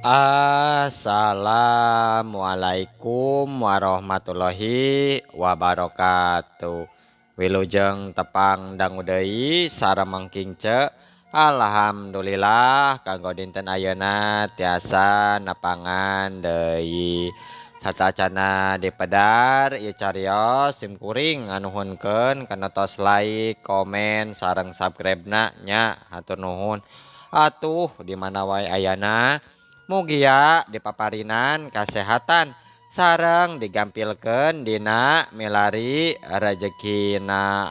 Assalamualaikum warahmatullahi wabarakatuh. Wilujeng tepang dangu deui saramangking ce. Alhamdulillah kanggo dinten ayeuna tiasa nepangan deui. Satacana dipedar ieu cariyos simkuring nganuhunkeun kana tos like, komen sareng subscribe-na nya hatur nuhun. Atuh di mana wae ayana mugia dipaparinan kasehatan sareng digampilkeun dina milari rezekina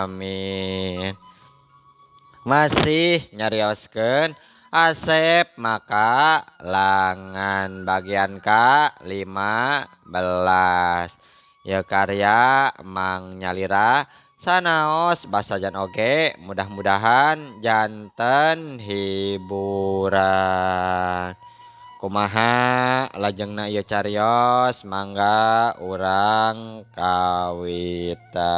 amin. Masih nyarioskeun Asep maka langan bagian ke-15 ya karya Mang Nyalira sanaos basajan oge mudah-mudahan janten hiburan. Kumaha lajengna ieu cariyos mangga urang kawita.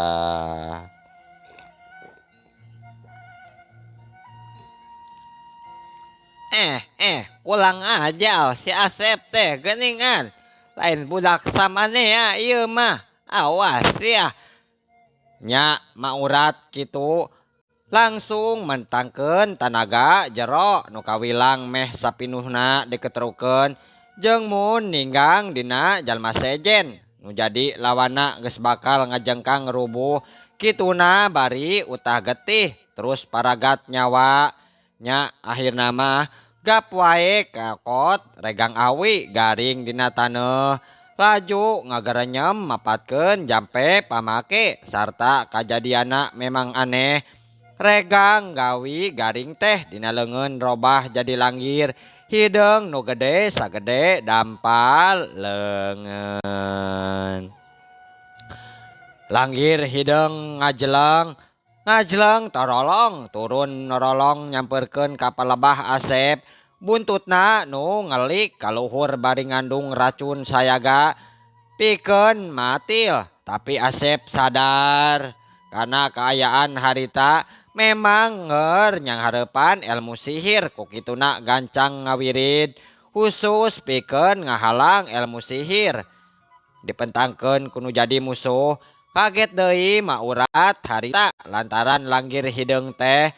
Ulang aja si Asep teh geuningan. Lain budak samanea ieu mah. Awas ya. Nya maurat kitu langsung mentangkeun tanaga jero nu kawilang meh sapinuhna diketerukeun jeung mun ninggang dina jalma sejen nu jadi lawana geus bakal ngajengkang rubuh kituna bari utah getih terus paragat nyawa nya akhirna mah gap wae kakot regang awi garing dina taneuh laju ngagerenyem mapatkeun jampe pamake sarta kajadiana memang aneh. Regang gawi garing teh dina leungeun robah jadi langgir hideung nu gede sagede dampal leungeun. Langgir hideung ngajleng torolong turun norolong nyamperkeun ka palebah Asep. Buntutna nu ngelik kaluhur bari ngandung racun sayaga pikeun matil tapi Asep sadar karena keayaan harita memang ngeur nyanghareupan ilmu sihir ku kituna gancang ngawirid khusus pikeun ngahalang ilmu sihir dipentangkeun kudu jadi musuh. Kaget deui maurat harita lantaran langgir hideung teh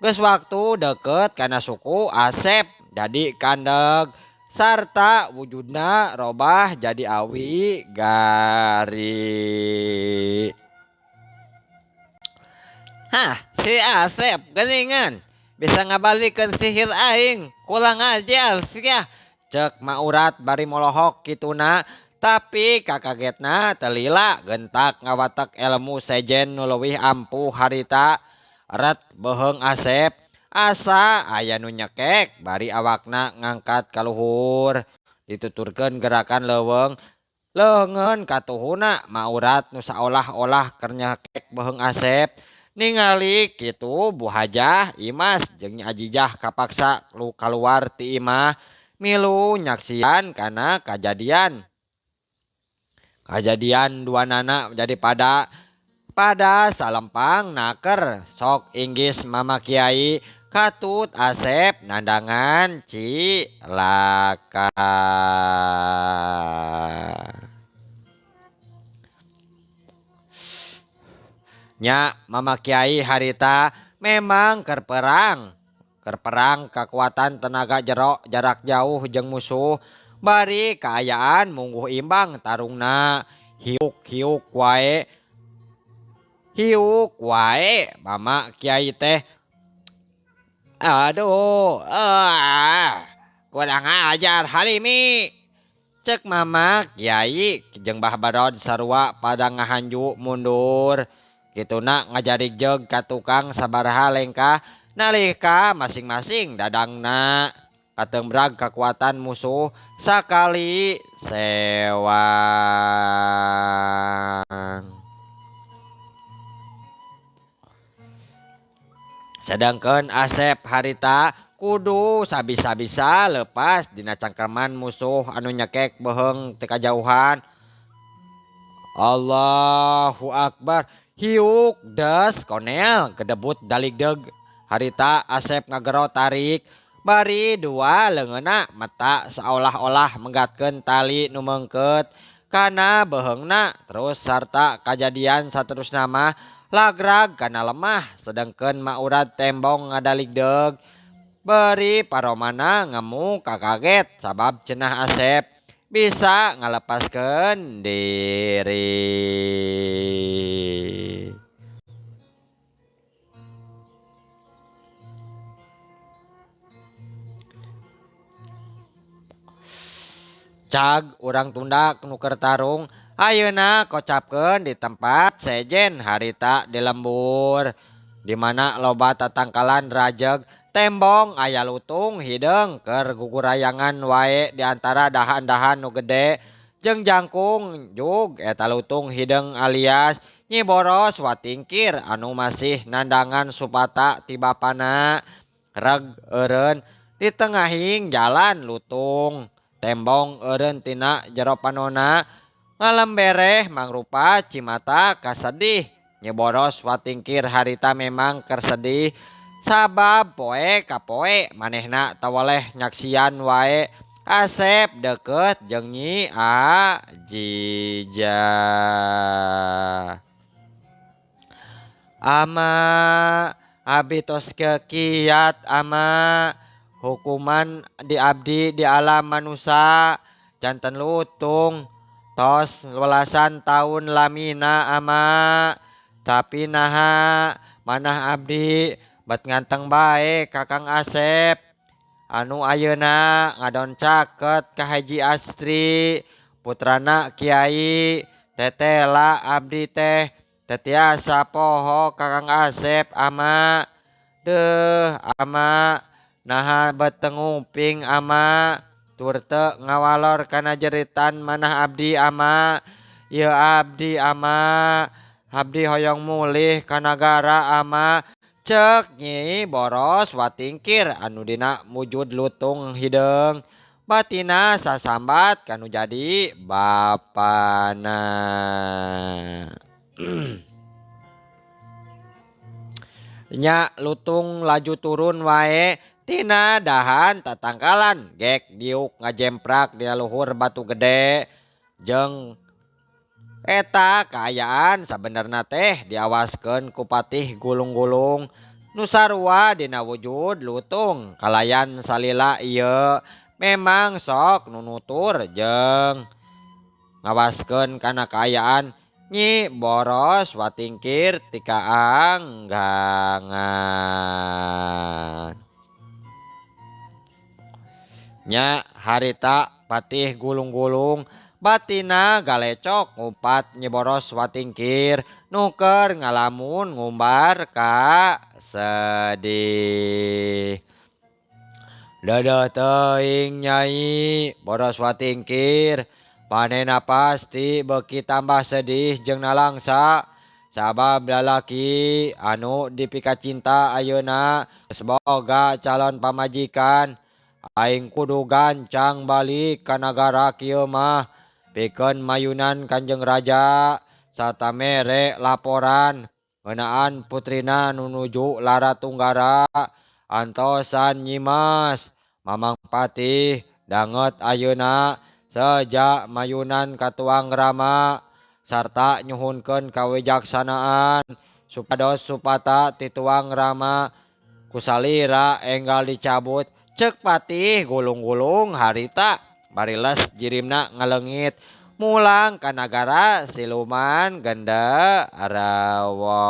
geus waktu deket kana suku Asep jadi kandeg sarta wujudna robah jadi awi gari. Si Asep geuningan bisa ngabalikeun sihir aing kulang ajar sia cek maurat bari molohok kituna tapi kakagetna telila gentak ngawatek ilmu sejen nu leuwih ampuh harita. Ret beheung Asep asa aya nu nyekek bari awakna ngangkat kaluhur dituturkeun gerakan leuweung leungeun katuhuna maurat nu saolah-olah keur nyekek beheung Asep. Ningali kitu Bu Hajah Imas jeung Nyi Ajijah kapaksa kaluar ti imah milu nyaksian kana kajadian duanana jadi pada salempang naker sok inggis Mama Kiai katut Asep nandangan cilaka. Nya Mama Kiai harita memang keur perang kekuatan tenaga jero jarak jauh jeung musuh bari kaayaan mungguh imbang tarungna hiuk wae Mama Kiai teh aduh kurang ajar Halimi cek Mama Kiai jeung Mbah Barod sarua pada ngahanju mundur kituna ngajarig jeug ka tukang sabaraha lengkah nalika masing-masing dadangna katembrag kekuatan musuh sakali sewang. Sedangkeun Asep harita kudu sabisa-bisa lepas dina cangkeman musuh anu nyekek beheung teu kajauhan. Allahu Akbar. Hiuk des konel kedebut daligdeg harita Asep ngagero tarik Bari dua leungeunna mata seolah-olah menggatkeun tali nu meungkeut kana beheungna terus sarta kajadian saterusna mah lagrag kana lemah sedengkeun maurad tembong ngadaligdeug. Beri paromana ngemu kakaget sabab cenah Asep bisa ngalepaskeun diri. Cag urang Tunda nuker tarung ayeuna kocapkeun di tempat sejen harita di lembur di mana loba tatangkalan rajeg tembong aya lutung hideung keur gugurayangan wae di antara dahan-dahan nu gede jeung jangkung jug eta lutung hideung alias Nyi Boros watingkir anu masih nandangan supata ti bapana reg eureun di tengahing jalan lutung tembong eureun tina jero panona ngalembereh mangrupa Cimata kasedih. Nyi Boros watingkir harita memang kersedih sabab poe ka poe manehna tawaleh nyaksian wae Asep deket jeung Nyi Ajija. Ama abdi tos kekiat ama hukuman di abdi di alam manusia janten lutung tos welasan tahun lamina ama tapi naha manah abdi bet nganteng bae Kakang Asep anu ayeuna ngadoncaket ka Haji Astri putrana Kiai tetela abdi teh tetiasa poho Kakang Asep ama deuh ama naha betenguping ama tur teu ngawalor kana jeritan manah abdi ama ieu abdi ama abdi hoyong mulih ka nagara ama cek Nyi Boros watingkir anu dina mujud lutung hideung batina sasambat kanu jadi bapana. Nya lutung laju turun wae tina dahan tatangkalan gek diuk ngajemprak di luhur batu gede jeung eta kaayaan sabenerna teh diawaskeun ku Patih Gulung-Gulung nu sarua dina wujud lutung kalayan salila ieu memang sok nunutur jeung ngawaskeun kana kaayaan Nyi Boros watingkir ti kaanggangan. Nya harita Patih Gulung-Gulung batina galecok ngumpat Nyi Boros watingkir nuker ngalamun ngumbar ka sedih. Dadah teuing Nyai Boros watingkir panena pasti beuki tambah sedih jeung nalangsa sabab lalaki anu dipika cinta ayeuna geus boga calon pamajikan aing kudu gancang balik ka nagara kieu mah pikeun mayunan Kanjeng Raja sarta mere laporan ngeunaan putrina nu nuju Laratunggara antosan Nyimas Mamang Patih danget ayeuna sejak mayunan ka Tuang Rama sarta nyuhunkeun kawijaksanaan supados supata ti Tuang Rama kusalira enggal dicabut cek Patih Gulung-Gulung harita bari les jirimna ngaleungit mulang ka nagara siluman Gendarawa.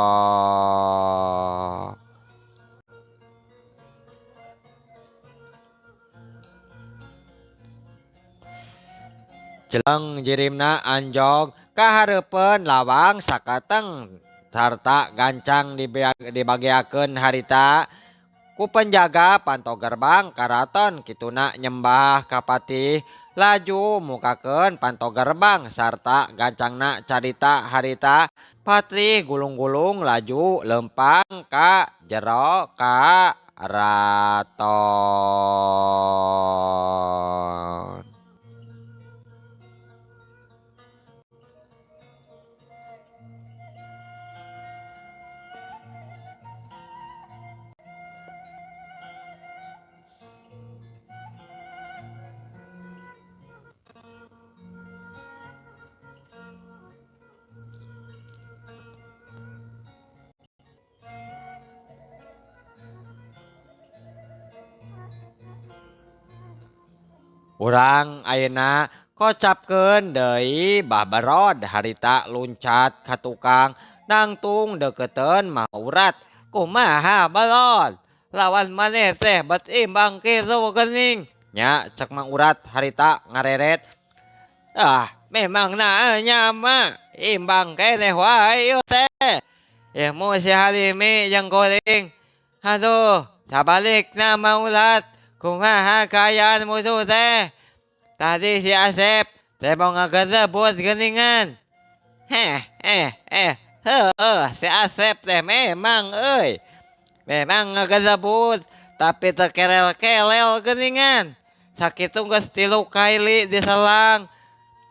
Jeleng jirimna anjog kahareupeun lawang sakateng sarta gancang dibagiakeun harita ku penjaga panto gerbang karaton kituna nyembah ka Patih laju mukakeun panto gerbang sarta gancangna carita harita Patih Gulung-Gulung laju lempang ka jero karaton. Urang ayeuna kocapkeun deui Babarod harita luncat ka tukang nangtung deketeun mah urat. Kumaha balod? Lawan maneh teh bet imbang kitu geuning. Nya cek Mang Urat harita ngareret. Ah, memang nya mah imbang keneh wae ieu teh. Ilmu si Halimi jeung Kuring. Aduh, sabalikna Mang Urat. Kumaha kaayaan musuh teh? Tadi si Asep teh mau ngagerebut geuningan. Heueuh, si Asep teh memang euy. Memang ngagerebut, tapi teu kerel-kelel geuningan. Sakitu geus 3 kali diselang.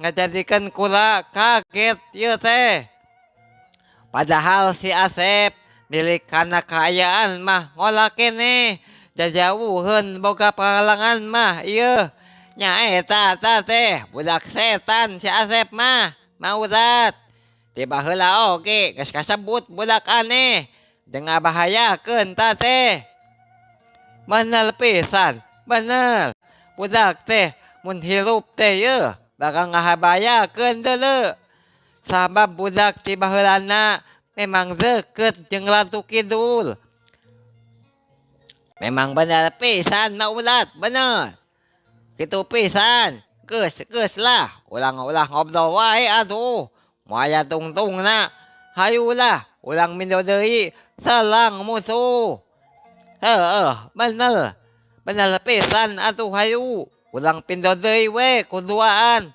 Ngajadikeun kula kaget ieu teh. Padahal si Asep milik kana kaayaan mah ngolah keneh. Jajawuheun boga pangalangan mah ieu. Nya eta teh budak setan si Asep mah. Maurat. Ti baheula oge geus kasebut budak aneh. Jeung ngabahayakeun teh. Bener pisan, bener. Budak teh mun hirup teh yeuh bakal ngahabayakeun deuleu. Sabab budak ti baheulana memang deukeut jeung Ratu Kidul. Memang bener pisan Maurat, bener. Kitu pisan. Geus lah, ulah ngobrol wae atuh. Moal tungtungna, hayulah ulang mindo deui selang musuh. Bener. Bener pisan atuh hayu. Ulang pindo deui we kuduaan.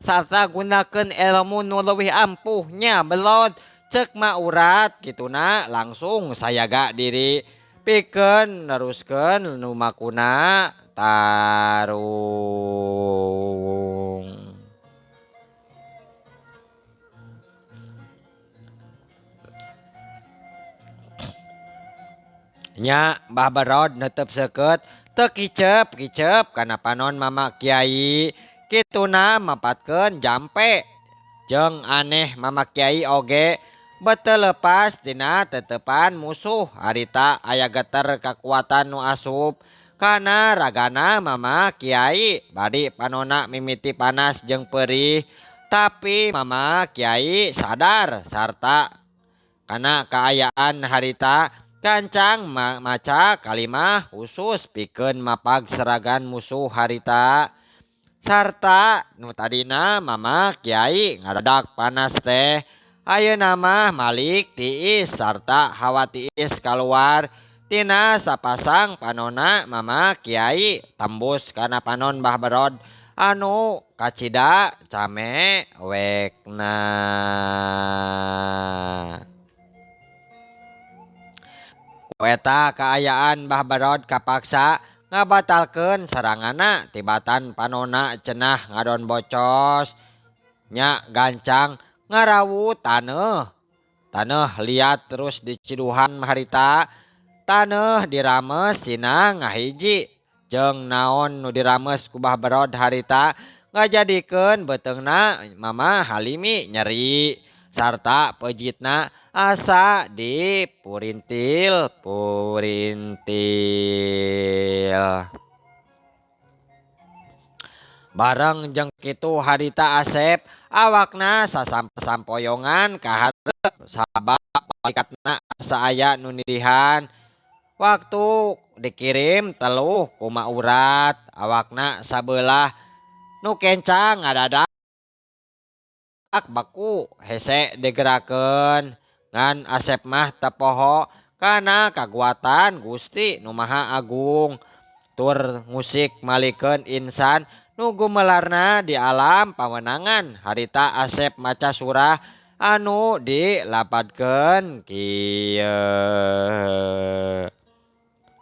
Sarta gunakeun ilmu nu leuwih ampuh nya belod. Cek Maurat kituna langsung sayaga diri pikeun neruskeun lumakuna tarung. Nya Mbah Barod netep seukeut teu kicep kana panon Mama Kiai kituna mapatkeun jampe. Jeung aneh Mama Kiai oge beuteul lepas tina tetepan musuh harita aya geter kakuatan nu asup kana ragana Mama Kiai. Bari panonna mimiti panas jeung perih, tapi Mama Kiai sadar sarta kana kaayaan harita kancang maca kalimah khusus pikeun mapag seragan musuh harita. Sarta nu tadina Mama Kiai ngadadak panas teh ayeuna mah malik tiis sarta hawa tiis kaluar tina sapasang panonna Mama Kiai tembus kana panon Mbah Barod anu kacida camewekna. Eta kaayaan Mbah Barod kapaksa ngabatalkeun serangana tibatan panonna cenah ngadon bocos. Nya gancang ngarawu taneuh liat terus diciduhan harita. Taneuh dirames sina ngahiji. Jeung naon nu dirames ku Mbah Barod harita ngajadikeun beteungna Mama Halimi nyeri sarta pejitna asa dipurintil. Bareng jeung kitu harita Asep awakna sasampoyongan ka hareup sabab palikatna asa aya nu nilihan. Waktu dikirim teluh ku Maurat awakna sabelah nu kencang ngadadak baku hese digerakeun. Ngan Asep mah teu poho kana kaguatan Gusti Nu Maha Agung. Tur musik malikeun insan nu gumelarna di alam pawenangan. Harita Asep maca surah anu dilapadkeun kieu.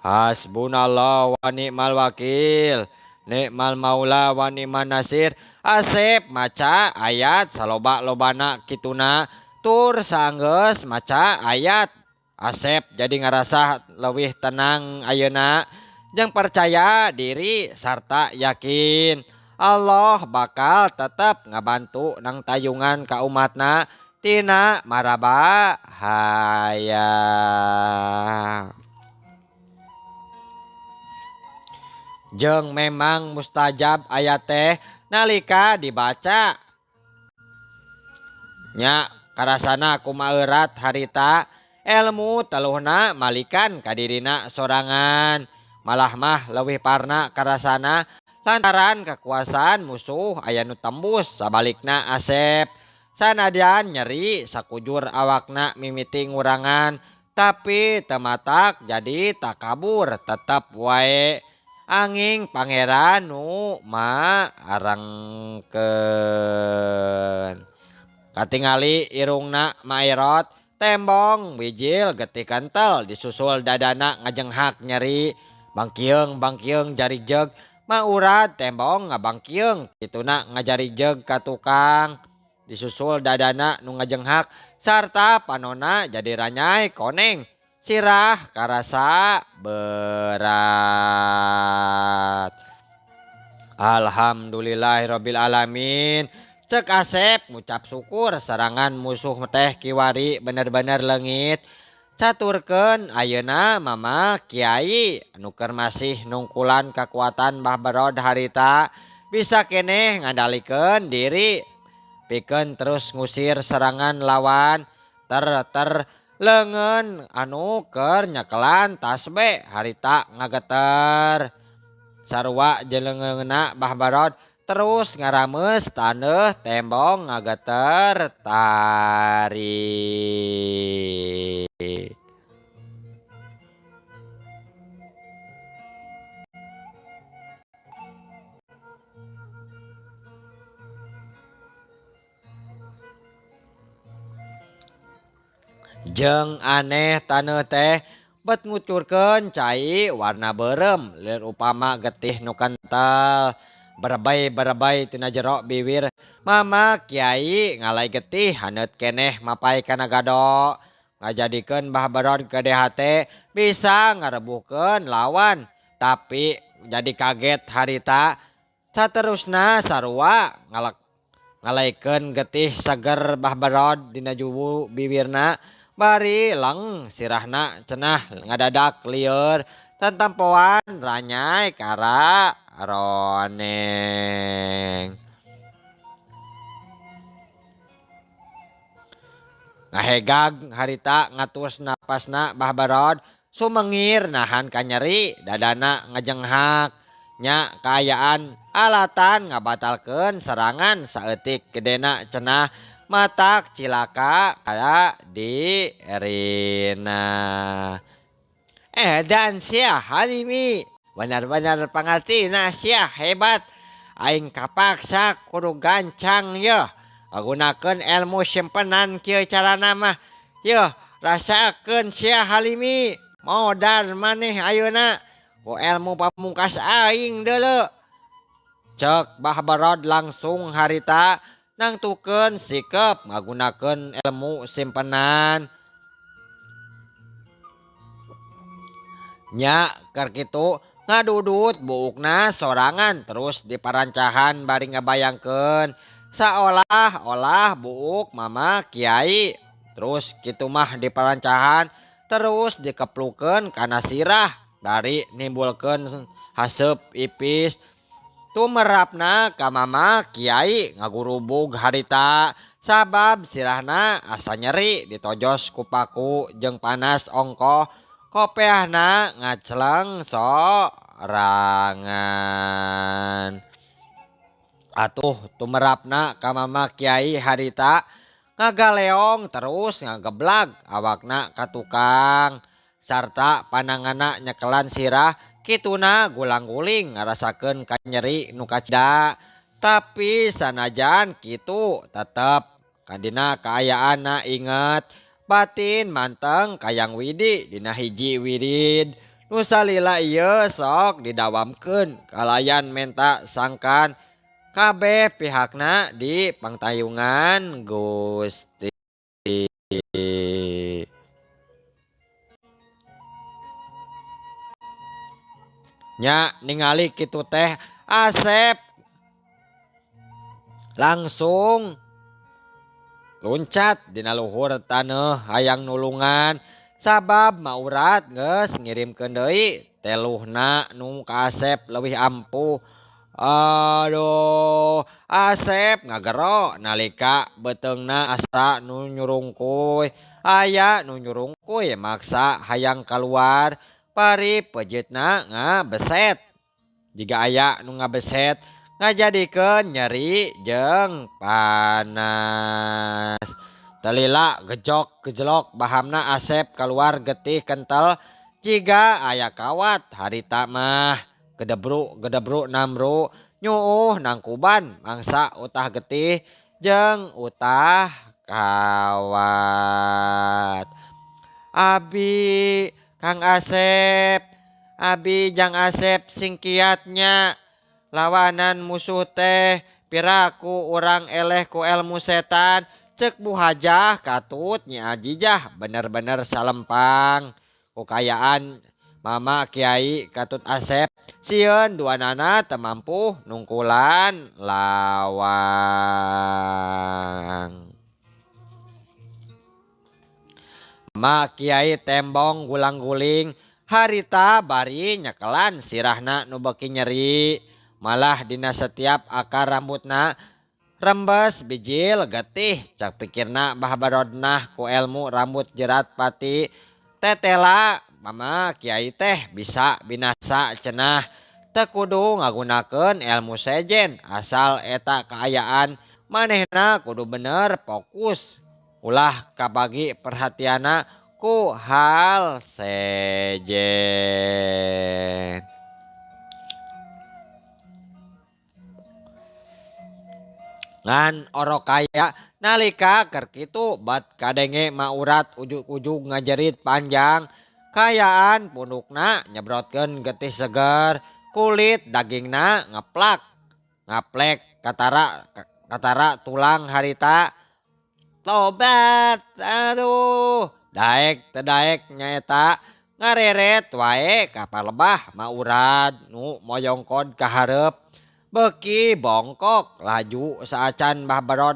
Hasbunallah wa ni'mal wakil. Ni'mal maula wa ni'man nasir. Asep maca ayat saloba-lobana kituna. Tur saenggeus maca ayat Asep jadi ngarasa leuwih tenang ayeuna jeung percaya diri sarta yakin Allah bakal tetep ngabantu nang tayungan ka umatna tina marabahaya. jeung memang mustajab aya teh nalika dibaca nya karasana kumaha eurat harita ilmu teluhna malikan kadirina sorangan malah mah leuwih parna karasana lantaran kekuasaan musuh aya nu tembus sabalikna Asep sanadyan nyeri sakujur awakna mimiti ngurangan tapi tematak jadi takabur tetep wae anging pangeran nu arengkeun katingali irungna Maerot tembong bijil getih kentel disusul dadana ngajenghak nyeri bangkieng jari jeg maurat tembong ngabangkieng kituna ngajari jeg ka tukang disusul dadana nu ngajenghak sarta panona jadi ranyai koneng sirah karasa berat. Alhamdulillahirabbil alamin. Cek Asep ngucap syukur serangan musuh teh kiwari bener-bener leungit caturkeun ayeuna mama kiai anu keur masih nungkulan kakuatan Mbah Barod harita bisa keneh ngandalikeun diri pikeun terus ngusir serangan lawan leungeun anu keur nyekelan tasbe harita ngageter sarua jeung Mbah Barod terus ngarames taneuh tembong ngageter tarik. Jeung aneh taneuh teh bet ngucurkeun cai warna beureum lir upama getih nu kental berebay tina jero bibir mama kiai ngalai getih haneut keneh mapai kana gado ngajadikeun Mbah Barod gede hate bisa ngarebuhkeun lawan tapi jadi kaget harita saterusna sarua ngalaikeun getih seger Mbah Barod dina jubu bibirna bari leng sirahna cenah ngadadak lieur tantampoan ranyai kara roneng ngahegag harita ngatus napasna Mbah Barod sumengir nahan kanyeri dadana ngajenghak nya kaayaan alatan ngabatalkeun serangan saeutik gedena cenah matak cilaka ada di Erina dan sia Halimi benar-benar pangartina sia hebat aing kapaksa kudu gancang yeuh gunakeun ilmu simpenan kieu carana mah yeuh rasakeun sia Halimi modal maneh ayeuna ku ilmu pamungkas aing deuleu cek Mbah Barod langsung harita nangtukeun sikep ngagunakeun ilmu simpenan nya keur kitu ngadudut buukna sorangan terus diparancahan bari ngabayangkeun saolah-olah buuk mama kiai terus kitu mah diparancahan terus dikeplukeun kana sirah bari nimbulkeun haseup ipis tumerapna ka mama kiai ngagurubug harita sabab sirahna asa nyeri ditojos ku paku jeung panas ongkoh kopeahna ngacleng sorangan atuh tumerapna ka mama kiai harita ngagaleong terus ngageblag awakna ka tukang sarta pananganna nyekelan sirah kituna gulang-guling ngarasakeun kanyeri nu kacida tapi sanajan kitu tetep kadina kaayaanna inget batin manteng kayang widi dina hiji wirid nu salila ieu sok didawamkeun kalayan menta sangkan kabeh pihakna di pangtayungan Gusti. Nya ningali kitu teh Asep langsung loncat dina luhur taneuh hayang nulungan sabab maurat geus ngirimkeun deui teluhna nu ka Asep leuwih ampuh. Aduh, Asep ngagero nalika beteungna asa nu nyurungkuy. Aya nu nyurungkuy maksa hayang kaluar, pari pejeutna ngabeset. Jika aya nu ngabeset ngajadikeun nyeri jeung panas. Talila gejok gejelok bahamna Asep keluar getih kental jiga aya kawat harita mah gedebru namru nyuuh nangkuban mangsa utah getih jeung utah kawat. Abi Kang Asep, abi Jang Asep sing kiatnya lawanan musuh teh piraku urang eleh ku ilmu setan. Cek Bu Hajah katut Nyi Ajijah bener-bener salempang kukayaan Mama Kiai katut Asep sieun duanana teu mampu nungkulan lawang. Mama Kiai tembong gulang-guling harita bari nyekelan sirahna nu beuki nyeri, malah dina setiap akar rambutna rembes bijil getih cak pikirna bahabarodnah ku ilmu rambut jerat pati tetela Mama Kiai teh bisa binasa cenah teu kudu ngagunakeun ilmu sejen asal eta kaayaan manehna kudu bener fokus ulah kabagi perhatiana ku hal sejen. Ngan orok kaya nalika keur kitu bat kadenge maurat ujug-ujug ngajerit panjang kayaan pundukna nyebrotkeun getih seger kulit dagingna ngaplek katara tulang harita tobat aduh daek teu daek nyaeta ngareret wae ka palebah maurat nu moyongkod ka hareup beuki bongkok laju saacan bahabarod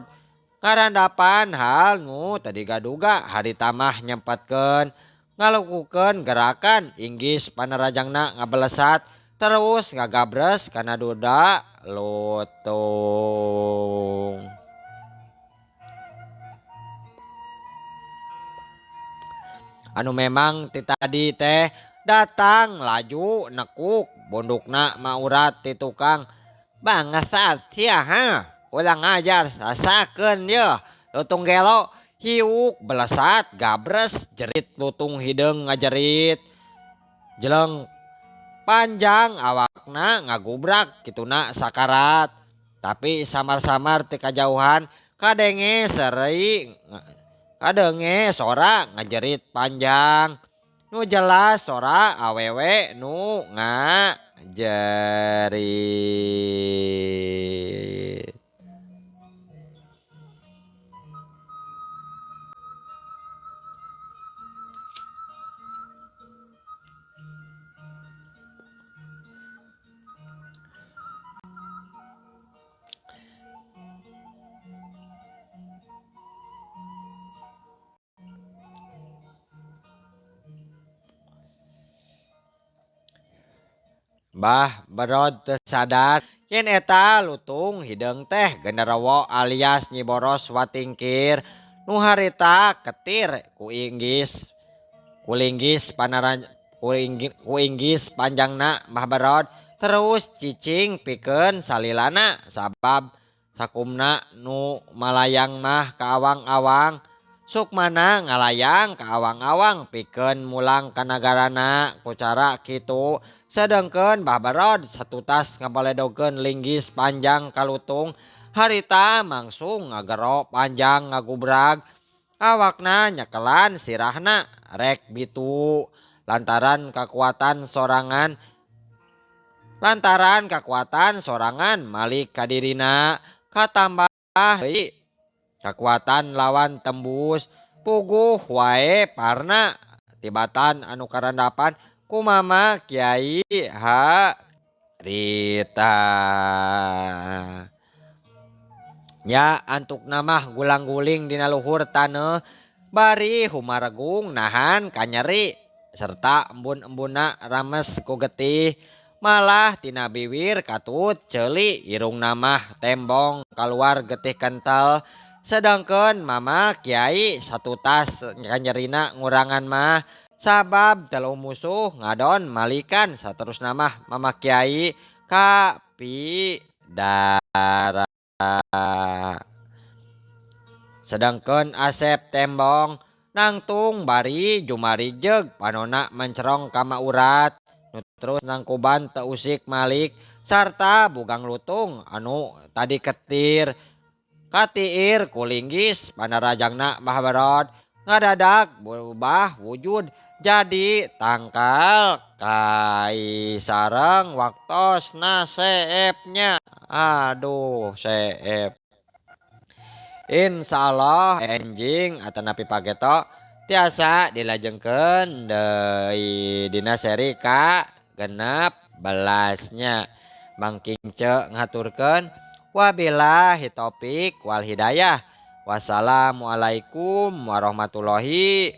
ngarandapan hal nu teu digaduga harita mah nyempetkeun ngalukukeun gerakan inggis panerajangna ngabelesat terus ngagabres kana duda lutung. Anu memang ti tadi teh datang laju nekuk bondukna maurat ti tukang. Bangsat sia ha, ulang ajar rasakeun yeuh lutung gelo hiuk belesat gabres jerit lutung hideung ngajerit jeleng panjang awakna ngagubrak kituna sakarat tapi samar-samar ti kajauhan kadenge sora ngajerit panjang nu jelas sora awewe nu ngajerit. Mbah Barod teu sadar yen eta lutung hideung teh genderuwo alias Nyi Boros watingkir nu harita ketir ku inggis panjangna Mbah Barod terus cicing pikeun salilana sabab sakumna nu malayang mah ka awang-awang sukmana ngalayang ka awang-awang pikeun mulang ka nagarana ku cara kitu. Sedengkeun Mbah Barod satutas ngabaledogkeun linggis panjang kalutung harita mangsung ngagero panjang ngagubrag awakna nyekelan sirahna rek bitu lantaran kakuatan sorangan malik kadirina katambah deui kakuatan lawan tembus puguh wae parna tibatan anu karandapan ku Mama Kiai harita. Ya antuk namah gulang-guling dina luhur taneuh bari humaragung nahan kanyeri serta embun-embuna rames ku getih malah tina bibir katut ceuli irungna mah tembong keluar getih kental sedangkan mama kiai satu tas nyerina ngurangan mah sabab telu musuh ngadon malikan saterusna mah mama kiai kapi dara sedangkan Asep tembong nangtung bari jumarijeg panona mencerong kama urat nu terus nangkuban teu usik malik sarta bugang lutung anu tadi ketir katiir kulinggis panarajangna Mahabharata ngadadak berubah wujud jadi tangkal kai sareng waktosna seepnya aduh seep insyaallah enjing atanapi pageto tiasa dilajengkeun deui dina seri ka 16-nya mangking ce ngaturkeun wabillahi taufik wal hidayah wassalamualaikum warahmatullahi